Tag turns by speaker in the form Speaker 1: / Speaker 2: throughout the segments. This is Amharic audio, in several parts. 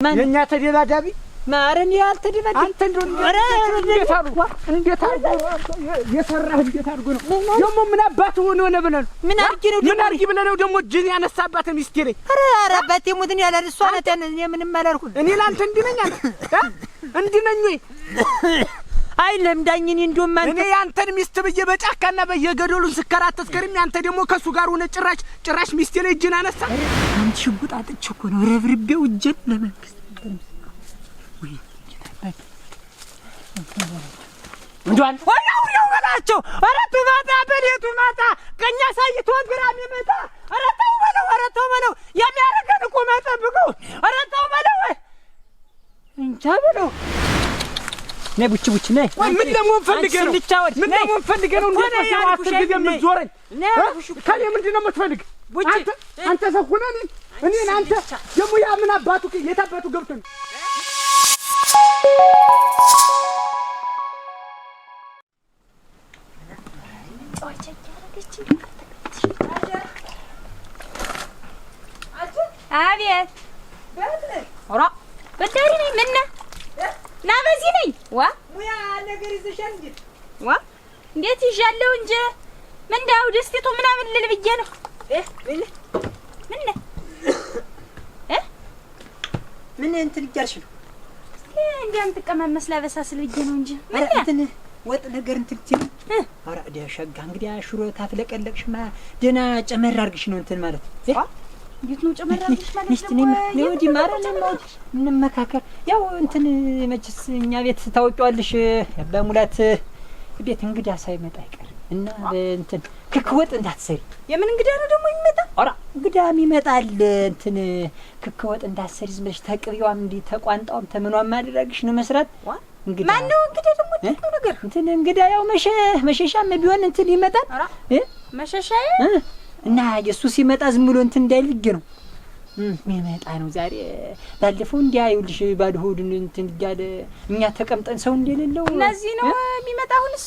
Speaker 1: የኛ ተደባዳቢ
Speaker 2: ማረን ያልተደባዳቢ
Speaker 1: አንተ እንዴት አድርጎ የሰራህ እንዴት አድርጎ ነው ደግሞ ምን አባቱ ሆነ ብለህ ነው
Speaker 2: ምን አርጊ
Speaker 1: ብለህ ነው ደግሞ ጅን ያነሳባት ሚስቴ ላይ
Speaker 2: ኧረ አባቴ ሙትን ያለ እሷ ናት ምንም አላልኩም
Speaker 1: እኔ ላንተ እንዲነኝ አንተ እንዲነኝ ወይ
Speaker 2: አይለም ዳኝኔ እንደውም አንተ
Speaker 1: እኔ ያንተን ሚስት በየ በጫካና በየገደሉን ስከራተት ከርም ያንተ ደግሞ ከሱ ጋር ሆነ ጭራሽ ሚስቴ ላይ ጅን አነሳ
Speaker 2: አንቺ ሽጉጥ አጥቼ እኮ ነው ረብርቤው እጄን ለመንግስት ወይ እንዷን ወያው በላቸው ኧረ ትማታ በሌቱ ማታ ቀኛ ሳይቶ ግራም ይመጣ ኧረ ተው በለው የሚያረገን እኮ ማጠብቀው ኧረ ተው በለው እንቻ በለው ነይ ቡች ነይ
Speaker 1: ምን ደግሞ ፈልገህ ነው ምን ደግሞ ፈልገህ ነው እንዴ አትፈልገም ዞረኝ ከኔ ምንድነው የምትፈልግ አንተ ሰው ሆነህ እኔን አንተ ደግሞ ያ ምን አባቱ የታባቱ ገብቶ ነው
Speaker 3: አቤት ኦራ በዳሪ ነኝ ምን ና በዚህ ነኝ ዋ
Speaker 2: ሙያ ነገር ይዘሻል እንዴ
Speaker 3: ዋ እንዴት ይዣለሁ እንጂ ምን ዳው ደስቲቱ ምናምን ልል ብዬ ነው
Speaker 2: ምን እንትን ይያልሽ ነው
Speaker 3: እንዴም ተቀማመስ ላበሳስል ብዬ ነው እንጂ
Speaker 2: ምን እንትን ወጥ ነገር እንትን ትይ አራ ደሻጋ እንግዲህ አሽሮ ታፍለቀለቅሽማ ደና ጨመር አርግሽ ነው እንትን ማለት
Speaker 3: እንዴት ነው ጨመር አርግሽ ማለት
Speaker 2: ነው ወዲ ማራለም እንመካከር ያው እንትን መችስ እኛ ቤት ታውቂዋለሽ በሙላት ቤት እንግዳ ሳይመጣ አይቀር እና እንትን ክክ ወጥ እንዳትሰሪ
Speaker 3: የምን እንግዳ ነው ደግሞ ይመጣ
Speaker 2: አራ እንግዳም ይመጣል እንትን ክክ ወጥ እንዳትሰሪ ዝም ብለሽ ተቅሪዋም እንዲ ተቋንጣውም ተመኗም ማድረግሽ ነው መስራት
Speaker 3: እንግዳ ማን ነው እንግዳ ደግሞ ነው ነገር
Speaker 2: እንትን እንግዳ ያው መሸሻም ቢሆን እንትን ይመጣል
Speaker 3: መሸሻዬ
Speaker 2: እና የሱ ሲመጣ ዝም ብሎ እንትን እንዳይልግ ነው የሚመጣ ነው ዛሬ ባለፈው እንዲያዩልሽ ባዶ ሆዱን እንትን ያለ እኛ ተቀምጠን ሰው እንደሌለው
Speaker 3: እነዚህ ነው የሚመጣ አሁንስ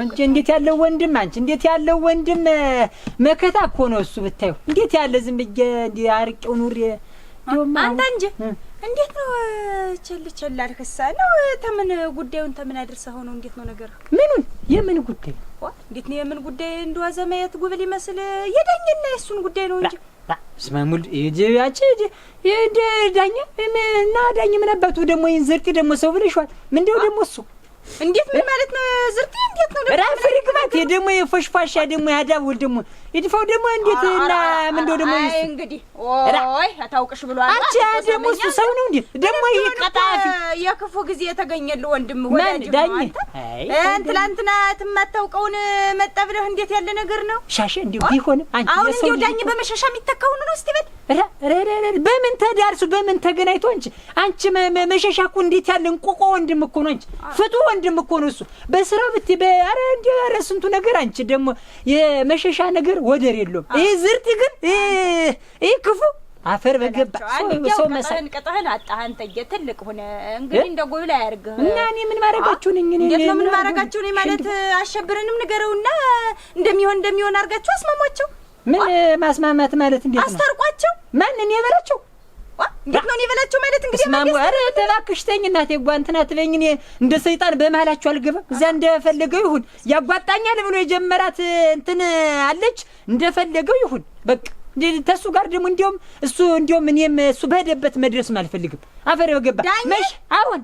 Speaker 2: አንቺ እንዴት ያለው ወንድም አንቺ እንዴት ያለው ወንድም መከታ እኮ ነው እሱ ብታዩ እንዴት ያለ ዝም ብዬ እንዲ አርቄው ኑር
Speaker 3: አንተ እንጂ እንዴት ነው ቸል አልከሳ ነው ተምን ጉዳዩን ተምን አድርሰው ነው እንዴት ነው ነገር
Speaker 2: ምኑን የምን ጉዳይ
Speaker 3: እንዴት ነው የምን ጉዳይ እንደዋዘ ማየት ጉብል ይመስል የዳኝና የሱን ጉዳይ ነው እንጂ
Speaker 2: ስማሙል ይጂያቺ ዳኛ እና ዳኝ ምን አባቱ ደግሞ ይንዝርቲ ደግሞ ሰው ብለሽዋል ምንድነው ደግሞ እሱ
Speaker 3: እንዴት ምን ማለት ነው ዝርቲ እንዴት ነው
Speaker 2: ራፍሪ ግባት ደግሞ የፈሽፋሻ ደግሞ ያዳውል ደግሞ ይድፋው ደግሞ እንዴት እና ምንድነው ደግሞ
Speaker 3: አይ እንግዲህ ኦይ አታውቅሽ ብሏል
Speaker 2: አንቺ ደግሞ እሱ ሰው ነው እንዴ ደግሞ ይቀጣፊ
Speaker 3: የክፉ ጊዜ የተገኘልህ ወንድም ወዳጅ
Speaker 2: ዳኝ
Speaker 3: ትላንትና ተማታውቀውን መጣብለህ እንዴት ያለ ነገር ነው
Speaker 2: ሻሽ እንዴ ቢሆን አንቺ
Speaker 3: አሁን እንዴው ዳኝ በመሸሻ የሚተካው ነው እስቲ በል
Speaker 2: በምን ተዳርሱ በምን ተገናይቶ አንቺ መሸሻ እኮ እንዴት ያለ እንቆቆ ወንድም እኮ ነው አንቺ ፍቱ ወንድም እኮ ነው እሱ በስራ ብት በአረ እንዴ አረስንቱ ነገር አንቺ ደግሞ የመሸሻ ነገር ወደር የለውም ይሄ ዝርት ግን ይሄ ክፉ አፈር በገባ ሰው መሰል
Speaker 3: ቀጣህን አጣህ አንተ ትልቅ ሆነ እንግዲህ እንደ ጎብላ ያርግህ
Speaker 2: እና እኔ ምን ማረጋችሁ ነኝ እኔ
Speaker 3: ምን ማረጋችሁ ነኝ ማለት አሸብረንም ንገረውና እንደሚሆን አርጋችሁ አስማማቸው
Speaker 2: ምን ማስማማት ማለት እንዴት ነው
Speaker 3: አስታርቋቸው
Speaker 2: ማን እኔ በላቸው
Speaker 3: እንዴት ነው ይበላችሁ ማለት እንግዲህ
Speaker 2: ማሙ አረ ተባክሽ ተኝ እናቴ ጓንትና ትለኝ እኔ እንደ ሰይጣን በመሃላችሁ አልገባም እዛ እንደፈለገው ይሁን ያጓጣኛል ብሎ የጀመራት እንትን አለች እንደፈለገው ይሁን በቃ ተሱ ጋር ደግሞ እንዲያውም እኔም እሱ በሄደበት መድረስ አልፈልግም አፈር በገባ መሽ አሁን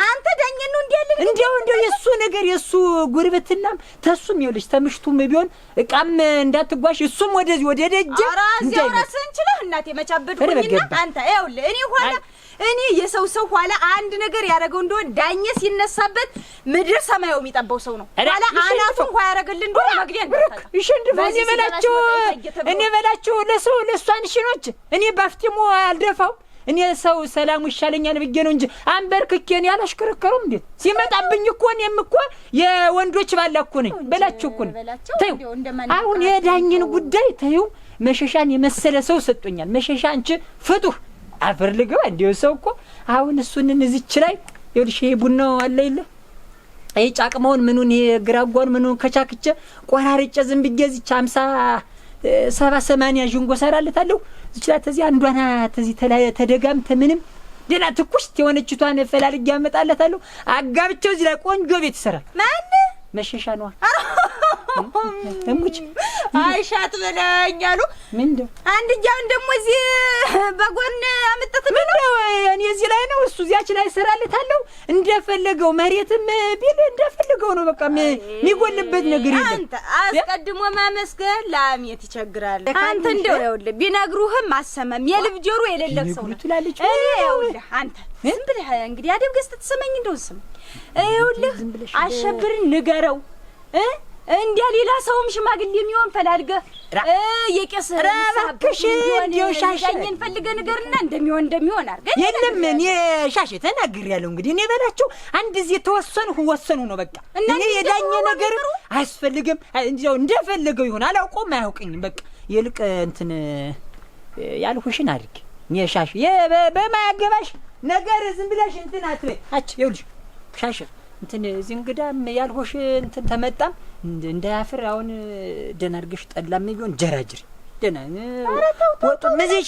Speaker 3: አንተ ዳኝ ነው
Speaker 2: እንዲያው የሱ ነገር የሱ ጉርብትናም ተሱም ይኸውልሽ ተምሽቱም ቢሆን እቃም እንዳትጓሽ እሱም ወደዚህ ወደ ደጀ
Speaker 3: እንዴ ራስን ችለህ እናቴ መቻበድኩኝና አንተ ይኸውልህ እኔ የሰው ኋላ አንድ ነገር ያደረገው እንደሆነ ዳኘ ሲነሳበት ምድር ሰማዩ የሚጠባው ሰው ነው ኋላ አናቱን ሆ ያረጋል እንደሆነ መግደል ነው
Speaker 2: እሺ እንደፈዚ እኔ በላቸው ለሱ አንሽኖች እኔ ባፍቲሞ አልደፋው እኔ ሰው ሰላም ይሻለኛል ብዬ ነው እንጂ አንበርክኬን ያላሽከረከሩም እንዴ ሲመጣብኝ እኮ እኔም እኮ የወንዶች ባላኩ ነኝ በላችሁ እኮ ተዩ አሁን የዳኝን ጉዳይ ተዩ መሸሻን የመሰለ ሰው ሰጥቶኛል መሸሻ አንቺ ፍቱህ አፈር ልገባ እንዴው ሰው እኮ አሁን እሱን እዚች ላይ ይልሽ ቡናው አለ ይለ አይ ጫቅመውን ምኑን የግራጓን ምኑን ከቻክቸ ቆራርጨ ዝም ብዬ እዚች 50 70 80 ጅንጎ ሰራለታለሁ ዝችላት እዚህ አንዷና ተዚህ ተደጋምተ ምንም ደና ትኩስ የሆነችቷን ፈላልግ ያመጣላታለሁ አጋብቸው እዚህ ላይ ቆንጆ ቤት ይሰራል።
Speaker 3: ማን
Speaker 2: መሸሻ ነው እሙች
Speaker 3: አይሻት በለኝ አሉ።
Speaker 2: ምንድነው
Speaker 3: አንድኛውን ደግሞ እዚህ በጎን አመጣት
Speaker 2: ምንድነው? እኔ እዚህ ላይ ነው እሱ እዚያች ላይ ሰራለታለሁ እንደፈለገው መሬትም ቢል እንደፈለገው ነው። በቃ የሚጎልበት ነገር የለም።
Speaker 3: አንተ አስቀድሞ ማመስገን ላሜት ይቸግራል። አንተ እንደው ይኸውልህ ቢነግሩህም አሰማም የልብ ጆሮ የሌለክ ሰው ነው
Speaker 2: ትላለች።
Speaker 3: ይኸውልህ አንተ ዝም ብለህ እንግዲህ አደብ ገዝተህ ትሰማኝ እንደው ስም ይኸውልህ አሸብርን ንገረው እንዲያ ሌላ ሰውም ሽማግሌ የሚሆን ፈላልገህ የቄስ
Speaker 2: ረባክሽ እንዲው ሻሽን
Speaker 3: ፈልገህ ንገርና እንደሚሆን አድርገህ
Speaker 2: የለም እኔ ሻሽ ተናግሬያለሁ። እንግዲህ እኔ በላቸው አንድ ጊዜ ወሰኑ ነው በቃ። እኔ የዳኘ ነገር አያስፈልግም። እንዲው እንደፈለገው ይሆን አላውቀውም አያውቅኝም። በቃ ይልቅ እንትን ያልሁሽን አድርግ። እኔ ሻሽ በማያገባሽ ነገር ዝም ብለሽ እንትን አትበይ። ይኸውልሽ ሻሽ እንትን እዚህ እንግዳም ያልሆሽ እንትን ተመጣም እንዳያፍር አሁን ደህና አድርገሽ ጠላም ቢሆን ጀራጅሪ ደህና ወጡ መዚህ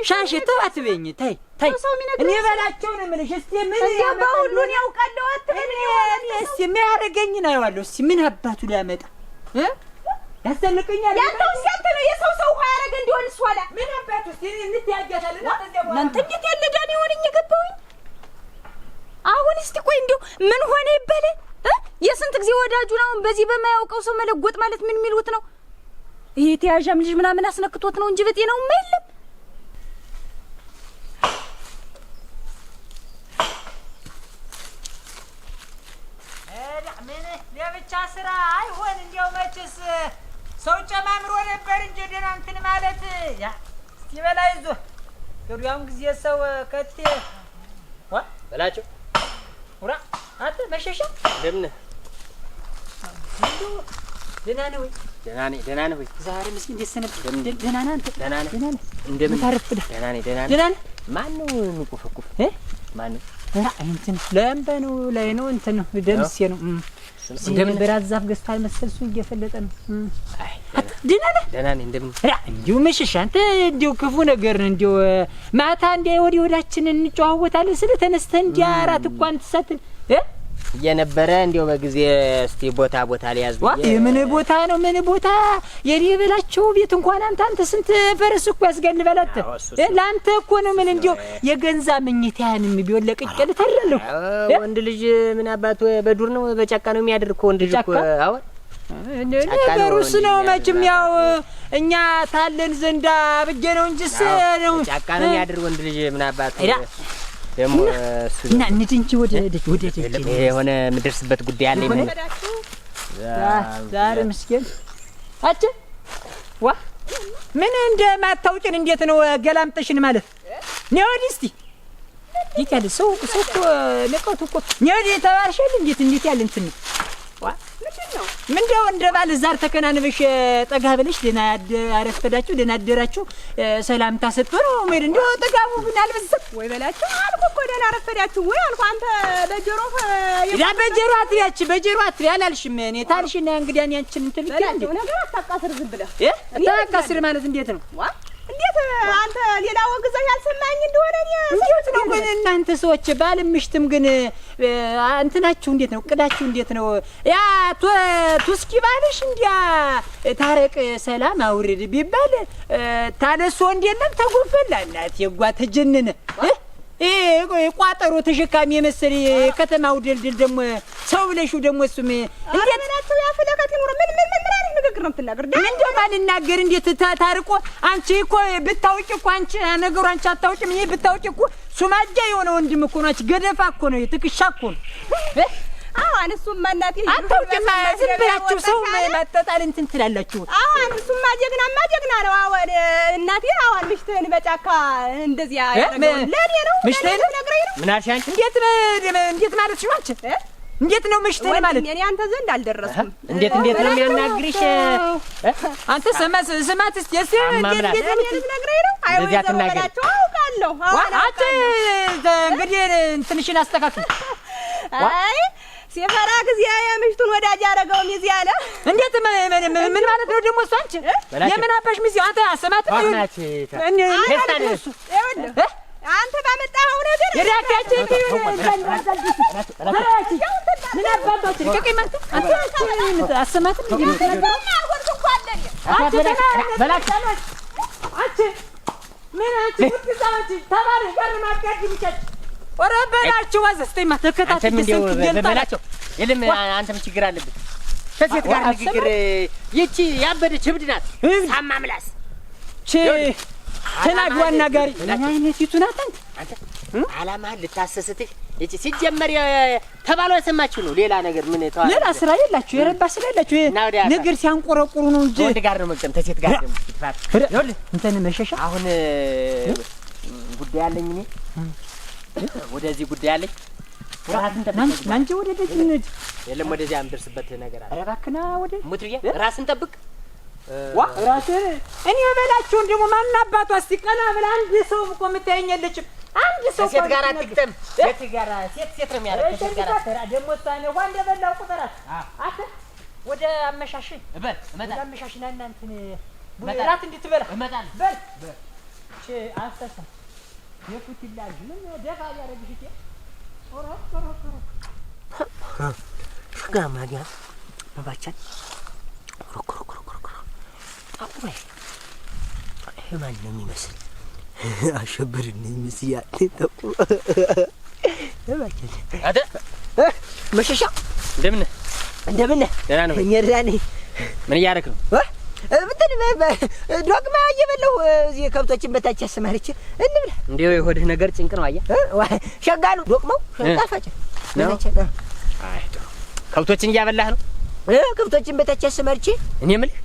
Speaker 2: ሻሽ ተው አትበይኝ። ታይ እኔ በላቸው ነው የምልሽ። እስቲ ምን
Speaker 3: ያባሁሉን ያውቃለሁ አትበይኝ።
Speaker 2: እስቲ ምን ያደርገኝ ነው ያዋለሁ። እስቲ ምን አባቱ ሊያመጣ ያስተልቀኛል።
Speaker 3: ያንተው ሲያንተ ነው የሰው ውሃ ያረገ እንዲሆን እሱ አላ
Speaker 2: ምን አባቱ እስቲ እንትያጃታልና ተዘባ
Speaker 3: እናንተ እንዴት ያለ ዳን ይሆንኝ ገባውኝ። አሁን እስቲ ቆይ እንደው ምን ሆነ ይበለ የስንት ጊዜ ወዳጁ ነው በዚህ በማያውቀው ሰው መለጎጥ ማለት ምን ሚሉት ነው? ይሄ ተያዣም ልጅ ምናምን አስነክቶት ነው እንጂ በጤናው የለም።
Speaker 2: ምን ለብቻ ስራ አይሆን እንዲያው መችስ ሰው ጨማምሮ ነበር እንጂ ደህና እንትን ማለት ያ እስቲ በላይ ይዞ ገዱያም ጊዜ ሰው ከቴ
Speaker 4: በላቸው
Speaker 2: ወራ አንተ መሸሻ
Speaker 4: እንደምን
Speaker 2: ደህና ነህ ወይ?
Speaker 4: ደህና ነህ ወይ?
Speaker 2: ዛሬ ምስኪን እንዴት ሰነፍ? ደህና ነህ አንተ?
Speaker 4: ደህና ነህ?
Speaker 2: እንደምን ታረፍዳ?
Speaker 4: ደህና ነህ? ማን ነው የሚቆፈቁፍ? ማን ነው?
Speaker 2: እንትን ለምበ ነው ላይ ነው እንትን ነው ደምሴ ነው። እንደምን በራዛፍ ገዝቷል መሰል እሱ እየፈለጠ ነው።
Speaker 4: ደህና ነህ? እንደምን
Speaker 2: እንዲሁ መሸሻ አንተ እንዲሁ ክፉ ነገር እንዲሁ ማታ እንዲያ ወዲያችን እንጨዋወታለን ስለ ተነስተህ እንዲያ አራት እንኳን ትሰጥን
Speaker 4: እየነበረ እንዲው በጊዜ እስቲ ቦታ ሊያዝ
Speaker 2: ብዬ ምን ቦታ ነው ምን ቦታ የኔ በላቸው ቤት እንኳን አንተ ስንት ፈረስ እኮ ያስገልበላት ለአንተ እኮ ነው። ምን እንዲው የገንዛ መኝታያንም ቢሆን ለቅቄል ተላለሁ።
Speaker 4: ወንድ ልጅ ምን አባቱ በዱር ነው በጫካ ነው የሚያድርኮ ወንድ ልጅ እኮ አሁን
Speaker 2: ነገሩስ ነው መቼም ያው እኛ ታለን ዘንዳ ብዬ ነው እንጂስ ነው
Speaker 4: ጫካ ነው የሚያድር ወንድ ልጅ ምን አባቱ ደሞ
Speaker 2: እና እንጂ ወደ
Speaker 4: የሆነ ምድርስበት ጉዳይ አለ ምን
Speaker 2: ዛሬ ምስኪን አጭ ዋ ምን እንደማታውቂን እንዴት ነው ገላምጠሽን ማለት ነው? ወዲስቲ ይክ ያለ ሰው እኮ ለቀቱ እኮ ነው ተባርሽል እንዴት ያለ እንትን ዋ ምንድነው እንደባል ዛር ተከናንበሽ ጠጋ ብለሽ ደና አረፈዳችሁ ደና አደራችሁ ሰላምታ ሰጥቶ ነው ማለት እንደው ጠጋቡ ብናል በዘት
Speaker 3: ወይ በላችሁ አልኩ እኮ ደና አረፈዳችሁ ወይ አልኩ። አንተ በጀሮህ
Speaker 2: በጀሮ አትያች በጀሮ አትያ አላልሽም። እኔ ታልሽና እንግዲህ አንቺን እንትን
Speaker 3: በላችሁ ነገር አታቃስር ዝም ብለህ
Speaker 2: አታቃስር ማለት እንዴት ነው?
Speaker 3: እንዴት አንተ ሌላ ወግዘህ ያልሰማኝ እንደሆነ
Speaker 2: እንዴት ነው ግን እናንተ ሰዎች ባልም ምሽትም ግን እንትናችሁ እንዴት ነው? ቅዳችሁ እንዴት ነው? ያ ቱስኪ ባልሽ እንዲያ ታረቅ ሰላም አውርድ ቢባል ታነሶ እንዴለም ተጎፈላ እናት የጓ ተጀነነ ቋጠሮ ተሸካሚ የመሰለ ከተማው ድልድል ደግሞ ሰው ብለሽው ደግሞ እሱም
Speaker 3: እንዴት ናቸው ያፈለከት ይኖር ምን አይነት ንግግር ነው የምትናገር?
Speaker 2: እንደው ማልናገር እንዴት ታርቆ አንቺ እኮ ብታውቂ እኮ አንቺ ነገሩ አንቺ አታውቂም። እኔ ብታውቂ እኮ ሱማጃ የሆነ ወንድም እኮ ነው። አንቺ ገደፋ እኮ ነው ትክሻ እኮ ነው።
Speaker 3: አሁን እሱማ እናቴ
Speaker 2: አታውቂም። ዝም ብላችሁ ሰው ማጣጣል እንትን ትላላችሁ።
Speaker 3: አሁን እሱማ ጀግና ነው። አሁን እናቴ አሁን ምሽትህን በጫካ እንደዚያ ያደረገው ለኔ ነው
Speaker 2: ምሽትህን
Speaker 3: ነግረኝ ነው።
Speaker 4: ምን አልሽ አንቺ?
Speaker 2: እንዴት ማለት ነው አንቺ? እንዴት ነው ምሽትህን ማለት?
Speaker 3: እኔ አንተ ዘንድ አልደረስኩም።
Speaker 4: እንዴት ነው የሚያናግርሽ?
Speaker 2: አንተ ስማት እስቲ እንዴት
Speaker 3: ነግረኝ ነው? አይወይ ዘመናቸው አውቃለሁ።
Speaker 2: አንተ እንግዲህ እንትንሽን አስተካክል።
Speaker 3: አይ ሲፈራ ጊዜ የምሽቱን ወዳጅ ያደረገው ሚዜ አለ።
Speaker 2: እንዴት ምን ማለት ነው ደግሞ? እሱ አንቺ የምን አባሽ ሚዜ አንተ አሰማት ነው
Speaker 3: አንተ ባመጣኸው ነገር
Speaker 2: የዳካችን ምን አባባችሁ ልቀቀኝ ማለት አንተ አሰማት ነው የምትነግረው? አንቺ ምን አንቺ ወጥታችሁ ተባለ ጋር ማጥቃት ይብቻች ወራ በላችሁ ወዘስተማ ተከታተል
Speaker 4: በላቸው የለም። አንተም ችግር አለብህ ከሴት ጋር ንግግር። ይቺ ያበደች እብድ ናት። ሳማ ምላስ
Speaker 2: ተናግዋና ናጋሪ አይነቲቱ ናት።
Speaker 4: አንተ አላማህን ልታሰስትህ ይቺ ሲጀመር ተባለው የሰማችሁ ነው። ሌላ ነገር ምን ተዋለ?
Speaker 2: ሌላ ስራ የላችሁ የረባ ስራ የላችሁ ነገር ሲያንቆረቁሩ ነው እንጂ
Speaker 4: ወንድ ጋር ነው መቅጠም ተሴት ጋር ደግሞ ይጥፋት። ይኸውልህ
Speaker 2: እንትን መሸሻ
Speaker 4: አሁን ጉዳይ አለኝ እኔ ወደዚህ ጉዳይ አለኝ። ራስን ጠብቅ
Speaker 2: ማንቺ ወደ ደጅ እንሂድ።
Speaker 4: የለም ወደዚህ አምደርስበት ነገር አለ።
Speaker 2: ኧረ እባክህ ና ወደ
Speaker 4: ሙትዬ ራስን ጠብቅ።
Speaker 2: ዋ ራስህ እኔ በላችሁ እንደሞ ማን አባቷ እስቲ ቀና ብላ አንድ ሰው እኮ የምታየኝ የለችም። አንድ ሰው
Speaker 4: ሴት ጋር አትግጠም። ሴት ጋር ሴት ነው የሚያደርግ። ሴት ጋር
Speaker 2: ደግሞ ታኔ ዋንደ በላው ቁጥራት አተ ወደ አመሻሽ
Speaker 4: እመጣ
Speaker 2: አመሻሽና እናንተ ራት እንድትበላ
Speaker 4: እመጣለሁ።
Speaker 2: በል እሺ አስተሳ የፉት ይላል ምን ደፋ ያረግሽ እቴ ኦራ
Speaker 4: ሽጋማዲያ ባባቻን አቁመ ማን ነው የሚመስል አሸብርኝ ምስያ ተቁ ባባቻን አደ መሸሻ እንደምን ደህና ነው? እኔ ምን እያደረክ ነው? እንትን ዶግማ እየበላሁ እዚህ ከብቶችን በታች አሰማርቼ እንብላ። እንዴው የሆድህ ነገር ጭንቅ ነው። አያ ሸጋሉ ዶቅማው ጣፋጭ ነው። አይ ጥሩ ከብቶችን እያበላህ ነው? ከብቶችን በታች አሰማርቼ እኔ የምልህ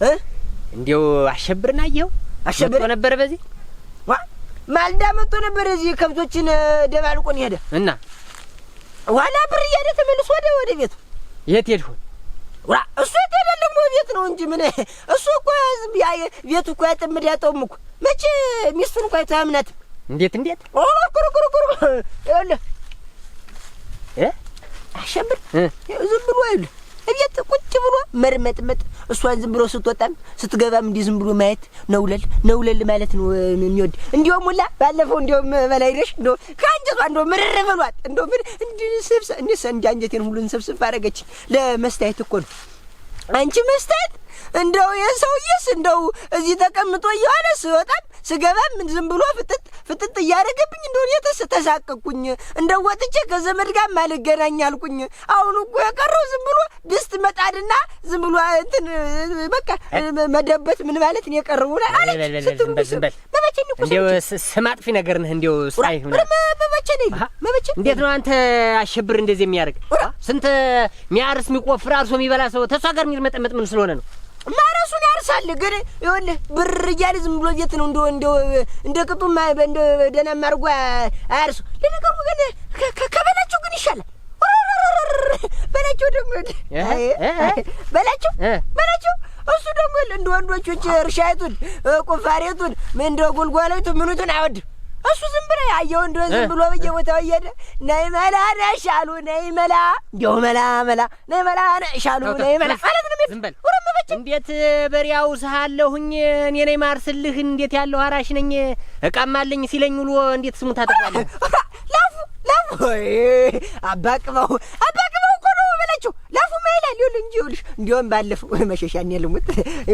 Speaker 4: እንዴው አሸብርና አየኸው? አሸብር ነበር በዚህ ማልዳ መጥቶ ነበር እዚህ ከብቶችን ደባልቆን ሄደ እና ዋላ ብር እያለ ተመልሶ ወደ ቤቱ። የት ሄድሁ? እሱ የተደለም ቤት ነው እንጂ ምን እሱ እኮ ያ ቤቱ እኮ ያጥምድ ያጠውም እኮ መቼ ሚስቱን እኮ አይታምናትም። እንዴት ኩሩ ይኸውልህ አሸብር ዝም ብሎ ይኸውልህ እቤት ቁጭ ብሎ መርመጥመጥ እሷን ዝም ብሎ ስትወጣም ስትገባም እንዲህ ዝም ብሎ ማየት ነውለል ማለት ነው የሚወድ። እንዲያውም ሁላ ባለፈው እንዲያውም በላይነሽ እንደው ከአንጀቷ እንደው ምርር ብሏት እንደው ምን እንዲህ አንጀቴን ሁሉን ስብስብ አደረገች። ለመስታየት እኮ ነው አንቺ መስታየት እንደው የሰውዬስ እንደው እዚህ ተቀምጦ እየዋለ ስወጣም ስገባም ዝም ብሎ ፍጥጥ እያደረገብኝ እንደው ተሳቀቅኩኝ። እንደው ወጥቼ ከዘመድ ጋር ማልገናኝ አልኩኝ። አሁን እኮ የቀረው ዝም ብሎ ድስት መጣድና ዝም ብሎ እንትን በቃ መደበት ምን ማለት ነው የቀረው አለ። ዝም በል እንደው ስም አጥፊ ነገር ነህ። እንደው ሳይ መበቸ እንዴት ነው አንተ አሸብር እንደዚህ የሚያደርግ? ስንት የሚያርስ የሚቆፍር አርሶ የሚበላ ሰው ተሷ ጋር የሚርመጠመጥ ምን ስለሆነ ነው? ማራሱን ያርሳል ግን ይኸውልህ ብር እያለ ዝም ብሎ ቤት ነው እንደው እንደ ቅጡማ እንደ ደህና ማርጓ አያርሱ። ለነገሩ ግን ከበላቸው ግን ይሻላል። በላቸው ደግሞ በላቸው እሱ ደግሞ እንደ ወንዶቹ እርሻይቱን ቁፋሬቱን ምን እንደ ጉልጓሎቱን ምኑቱን አይወድም። እሱ ዝም ብሎ ያየው እንደው ዝም ብሎ በየቦታው እየሄደ ነይ መላ ነሻሉ ነይ መላ እንደው መላ ነይ መላ ነሻሉ ነይ መላ ማለት ነው። ዝም በል እንዴት በሪያው ሳለሁኝ እኔ ነኝ ማርስልህ እንዴት ያለው አራሽ ነኝ እቃማለኝ ሲለኝ ውሎ እንዴት ስሙ ታጠፋለህ? ላፉ አባቅበው እኮ ነው በላችሁ። ላፉ ማይላል ይኸውልህ እንጂ ይኸውልሽ እንዲያውም ባለፈው መሸሻኔ ልሙት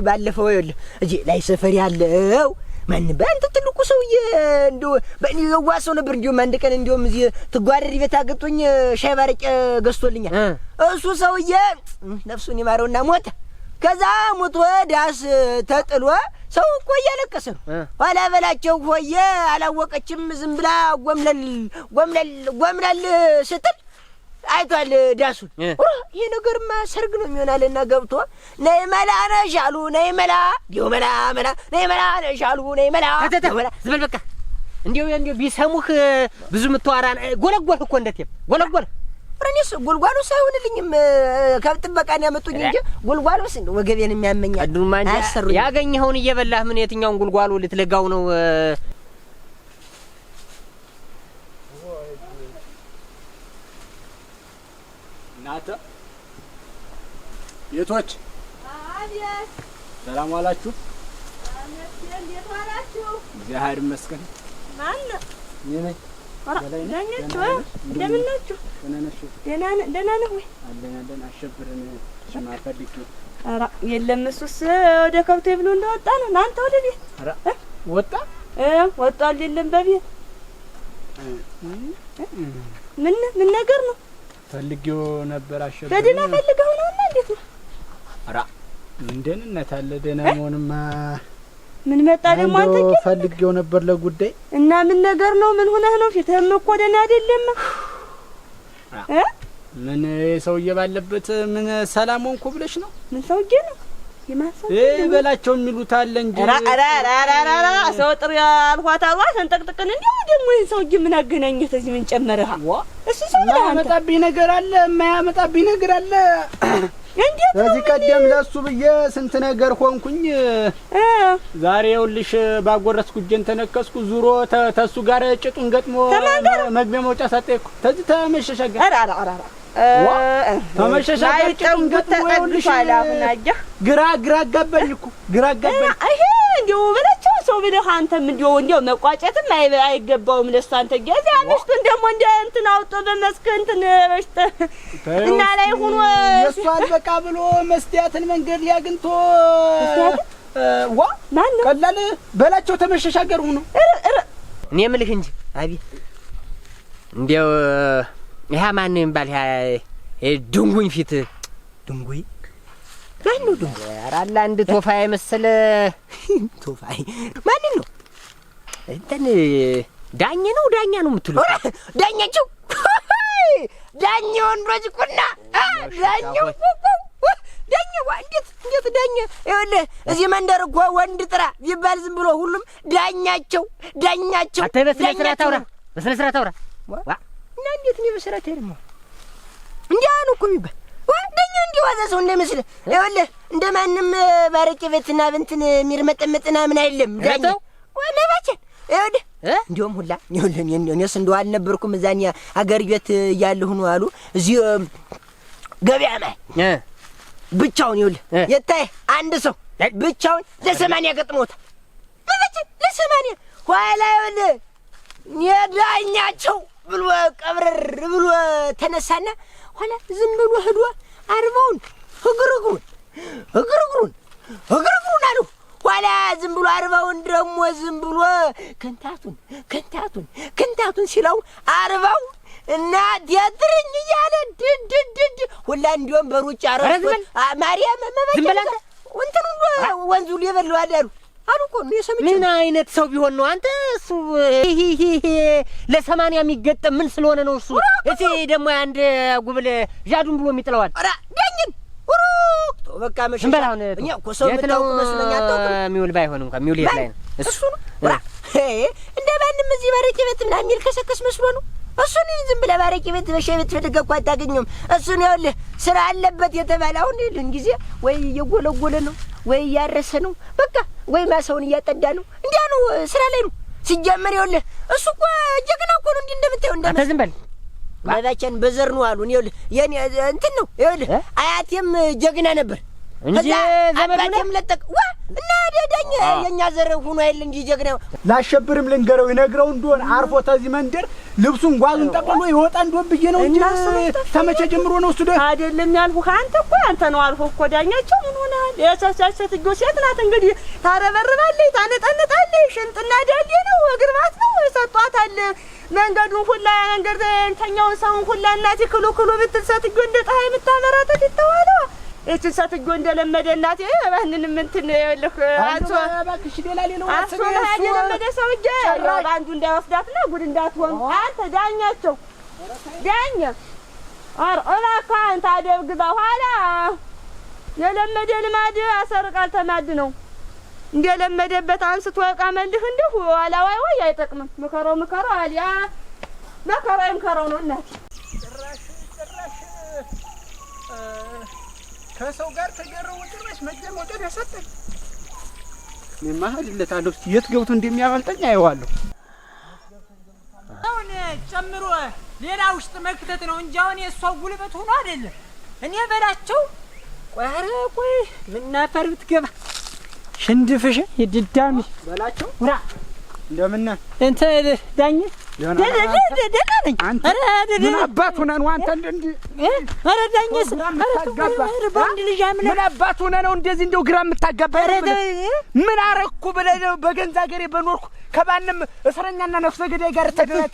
Speaker 4: ባለፈው ይኸውልህ እዚህ ላይ ሰፈር ያለው ማን በአንተ ትልቁ ሰውዬ እንደው በእኔ የዋሰው ነበር። እንዲያውም አንድ ቀን እንዲያውም እዚህ ትጓደሪ ቤት አገጦኝ ሻይ ባረቄ ገዝቶልኛል። እሱ ሰውዬ ነፍሱን ይማረውና ሞተ። ከዛ ሞቶ ዳስ ተጥሎ ሰው እኮ እያለቀሰ ነው። ኋላ በላቸው ሆየ አላወቀችም። ዝም ብላ ጎምለል ስትል አይቷል ዳሱን። ይሄ ነገርማ ሰርግ ነው የሚሆናልና ገብቶ ነይ መላ ነሽ አሉ ነይ መላ ዲው መላ ነይ መላ ነሽ አሉ ነይ መላ ዝም በል በቃ። እንዲያው ቢሰሙህ ብዙ የምትዋራ ጎለጎልህ እኮ እንደቴም ጎለጎልህ። እኔስ ጎልጓሉ ሳይሆንልኝም ከብት በቃን ያመጡኝ እንጂ ጎልጓሉስ እንደው ወገቤን የሚያመኛል። ያገኘኸውን እየበላህ ምን የትኛውን ጎልጓሉ ልትለጋው ነው?
Speaker 1: እናተ ቤቶች
Speaker 3: አቤት
Speaker 1: ሰላም ዋላችሁ?
Speaker 3: እንዴት ዋላችሁ?
Speaker 1: እግዚአብሔር ይመስገን።
Speaker 3: ማን ነው?
Speaker 1: እኔ ነኝ።
Speaker 3: እንደምን ናችሁ? ደህና ነህ ወይ?
Speaker 1: አለን አሸብርን ሽማ ፈልጌው።
Speaker 3: ኧረ የለም እሱስ ወደ ከብቴ ብሎ እንደወጣ ነው። እናንተ ወደ ቤት?
Speaker 1: ኧረ ወጣ
Speaker 3: ወጣል። የለም በቤት ምን ነገር ነው?
Speaker 1: ፈልጌው ነበር አሸብር።
Speaker 3: በደህና ፈልገው ነው እና እንዴት ነው?
Speaker 1: ኧረ ምን ደህንነት አለ? ደህና መሆንማ
Speaker 3: ምን መጣ ደግሞ አንተ?
Speaker 1: ፈልጌው ነበር ለጉዳይ
Speaker 3: እና ምን ነገር ነው? ምን ሆነህ ነው? ፊትህም እኮ ደህና አይደለም።
Speaker 1: ምን ሰውዬ ባለበት ምን ሰላም ሆንኩ ብለሽ ነው?
Speaker 3: ምን ሰውዬ ነው? የማሰብ
Speaker 1: በላቸው የሚሉት አለ እንጂ
Speaker 3: ሰው ጥሪ አልኋት አልኋት እንጠቅጥቅን እንዴ ደግሞ ይሄን ሰውዬ ምን አገናኘህ? እዚህ ምን ጨመረህ? እሱ ሰው
Speaker 1: የማያመጣብኝ ነገር አለ የማያመጣብኝ ነገር አለ።
Speaker 3: እንዴት ነው?
Speaker 1: ከዚህ ቀደም ለሱ ብዬ ስንት ነገር ሆንኩኝ። ዛሬ ይኸውልሽ ባጎረስኩ እጄን ተነከስኩ። ዙሮ ተሱ ጋር ጭጡን ገጥሞ መግቢያ መውጫ ሳጠይኩ ተዚህ ተመሸሸጋ ተመሸሸጋ ጭጡን ገጥሞ ይኸውልሽ ግራ አጋባኝ እኮ ግራ አጋባኝ።
Speaker 3: ይሄ እንደው በላቸው ሰው ብለህ አንተም እንደው መቋጨትም አይገባውም ለሱ። አንተ ገዛ አምስቱን ደግሞ እንደ እንትን አውጦ በመስክ እንትን በሽተ እና ላይ ሆኖ
Speaker 1: እሱ አልበቃ ብሎ መስቲያትን መንገድ ሊያግንቶ
Speaker 3: ማን ነው
Speaker 1: ቀላል በላቸው ተመሸሻገር ሆኖ
Speaker 4: እኔ የምልህ እንጂ አቤት እንደው ይሄ ማን ነው የሚባል ይሄ ድንጉኝ ፊት ድንጉኝ ማን ነው ድንጉኝ? ኧረ አለ አንድ ቶፋይ መሰለ ቶፋይ ማን ነው? እንትን ዳኘ ነው የምትሉት? ዳኛቸው ዳኘ ወንዶች ቁና ዳኘው ዳኘው እንዴት ዳኘ? ይኸውልህ እዚህ መንደር እኮ ወንድ ጥራ ቢባል ዝም ብሎ ሁሉም ዳኛቸው አንተ በስነ ስርዓት አውራ እና እንዴት ነው በስርዓት አይደለም እንዲያ ነው እኮ የሚባል ዳኛ እንዲዋዛ ሰው እንደመስለ ይኸውልህ እንደማንም ባረቄ ቤትና እንትን የሚርመጠመጥና ምን አይደለም ዳኛው ወለባችን ይኸውልህ እንዲያውም ሁላ ይኸውልህ እኔስ እንደው አልነበርኩም እዛኛ አገር ቤት እያለሁ ነው አሉ እዚህ ገበያ ላይ ብቻውን ይኸውልህ የታይ አንድ ሰው ብቻውን ለ80 ገጥሞታል። ለ80 ኋላ ይኸውልህ የዳኛቸው ብሎ ቀብረር ብሎ ተነሳና ኋላ ዝም ብሎ ሄዶ አርባውን እግርግሩን አሉ። ኋላ ዝም ብሎ አርባውን ደግሞ ዝም ብሎ ከንታቱን ሲለው አርባው እናት ያድርኝ እያለ ድድ ሁላ እንዲሁም በሩጫ አረፈ ማርያም መበጀ እንትን ወንዙ ሊበላው አሉ እኮ ነው የሰምቼ። ምን አይነት ሰው ቢሆን ነው አንተ? እሱ ለ80 የሚገጠም ምን ስለሆነ ነው እሱ? እሺ ደግሞ አንድ ጉብል ጃዱን ብሎ የሚጥለዋል። አራ ዳኝን በቃ መሽ እኛ እኮ ሰው መጣው መስሎኛ አጣውም የሚውል ባይሆን እንኳን የሚውል የት ላይ ነው እሱ ነው? እንደ ማንም እዚህ ባረቄ ቤት እና የሚል ከሰከስ መስሎ ነው እሱን ዝም ብለህ ባረቄ ቤት በሻይ ቤት ፈልገህ እኮ አታገኘውም። እሱን ይኸውልህ ስራ አለበት የተባለ አሁን ይልን ጊዜ ወይ እየጎለጎለ ነው ወይ እያረሰ ነው በቃ ወይ ማሳውን እያጠዳ ነው። እንዲያ ነው ስራ ላይ ነው ሲጀመር። ይኸውልህ እሱ እኮ ጀግና እኮ ነው። እንዲህ እንደምታየው አንተ ዝም በል ባባቸን በዘር ነው አሉ። ይኸውልህ የኔ እንትን ነው ይኸውልህ አያቴም ጀግና ነበር እንጂ ዘመዱም ለጠቅ እና ዳኛ የኛ ዘር ሆኖ አይደል እንጂ ጀግና
Speaker 1: ላሸብርም ልንገረው ይነግረው እንደሆነ አርፎ ተዚህ መንደር ልብሱን ጓዙን ጠቅልሎ ይወጣ እንደሆነ ብዬ ነው እንጂ ተመቸ ጀምሮ ነው እሱ
Speaker 3: አይደለም ያልኩህ። አንተ ነው አልፎህ እኮ ዳኛቸው ምን ሆነሃል? የሳሳሰት ሴት ናት እንግዲህ ታረበርባለች፣ ታነጠነጣለች። ሽንጥና ዳሌ ነው እግርባት ነው ሰጧታል። መንገዱን ሁላ መንገድ እንተኛውን ሰውን ሁላ እናቴ ክሉ ብትል ሴትዮ እንደ ፀሐይ የምታበራበት ይተዋለው እቺን ሴትዮ እንደለመደ እናቴ ማንንም እንትን ይኸውልህ አንተ
Speaker 1: እባክሽ ሌላ ሌላው
Speaker 3: የለመደ ሰውዬ አንዱ እንዳይወስዳትና ጉድ እንዳትሆን አንተ ዳኛቸው ዳኛ እባክህ አንተ አደብ ግዛ። ኋላ የለመደ ልማድ ያሰርቃል ተማድ ነው እንደለመደበት አንስቶ ያቃመልህ እንደው ኋላ ወይ አይጠቅምም። ምከረው አልያ ምከረው ነው እናቴ
Speaker 1: ጭራሽ ከሰው ጋር ተገረው ጭራሽ መጀመሪያ ያሰጠኝ የማህልለታለሁ። የት ገብቶ እንደሚያመልጠኝ አየዋለሁ።
Speaker 3: አሁን
Speaker 2: ጨምሮ ሌላ ውስጥ መክተት ነው እንጂ አሁን የእሷው ጉልበት ሆኖ አይደለም። እኔ በላቸው ቆይ ምናፈር ብትገባ ሽንድፍሽ ይድዳሚ
Speaker 1: በላቸው
Speaker 2: ውራ
Speaker 1: እንደምን
Speaker 2: እንተ ዳኝ ደህና ነኝ።
Speaker 1: ምን አባት ሆነህ ነው አንተ እንዴ?
Speaker 2: ኧረ ዳኝስ በአንድ ልጅ
Speaker 1: ምን አባት ሆነህ ነው እንደዚህ እንደው ግራ የምታጋባ? ምን አረኩ ብለህ በገንዛ ሀገሬ በኖርኩ ከማንም እስረኛና ነፍሰ ገዳይ ጋር ተደራተ